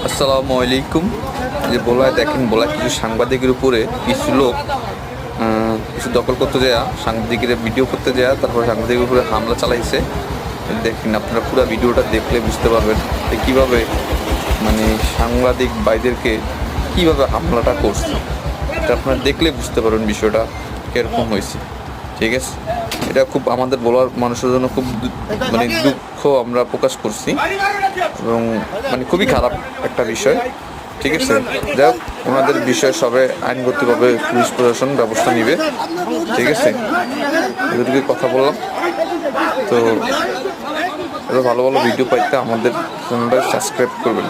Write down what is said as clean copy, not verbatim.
আসসালামু আলাইকুম। যে বলায় দেখেন, বলা কিছু সাংবাদিকের উপরে কিছু লোক কিছু দখল করতে যায়, সাংবাদিকের ভিডিও করতে যায়, তারপর সাংবাদিকের উপরে হামলা চালাইছে। দেখেন, আপনারা পুরো ভিডিওটা দেখলে বুঝতে পারবেন যে কীভাবে মানে সাংবাদিক ভাইদেরকে কীভাবে হামলাটা করছে। এটা আপনারা দেখলে বুঝতে পারবেন বিষয়টা কীরকম হয়েছে। ঠিক আছে, এটা খুব আমাদের বলার মানুষের জন্য খুব মানে দুঃখ আমরা প্রকাশ করছি এবং মানে খুবই খারাপ একটা বিষয়। ঠিক আছে, যাই হোক, ওনাদের বিষয়ে সবে আইনগতভাবে পুলিশ প্রশাসন ব্যবস্থা নিবে। ঠিক আছে, এদেরকে কথা বললাম। তো এত ভালো ভালো ভিডিও পাইতে আমাদের চ্যানেলটা সাবস্ক্রাইব করবেন।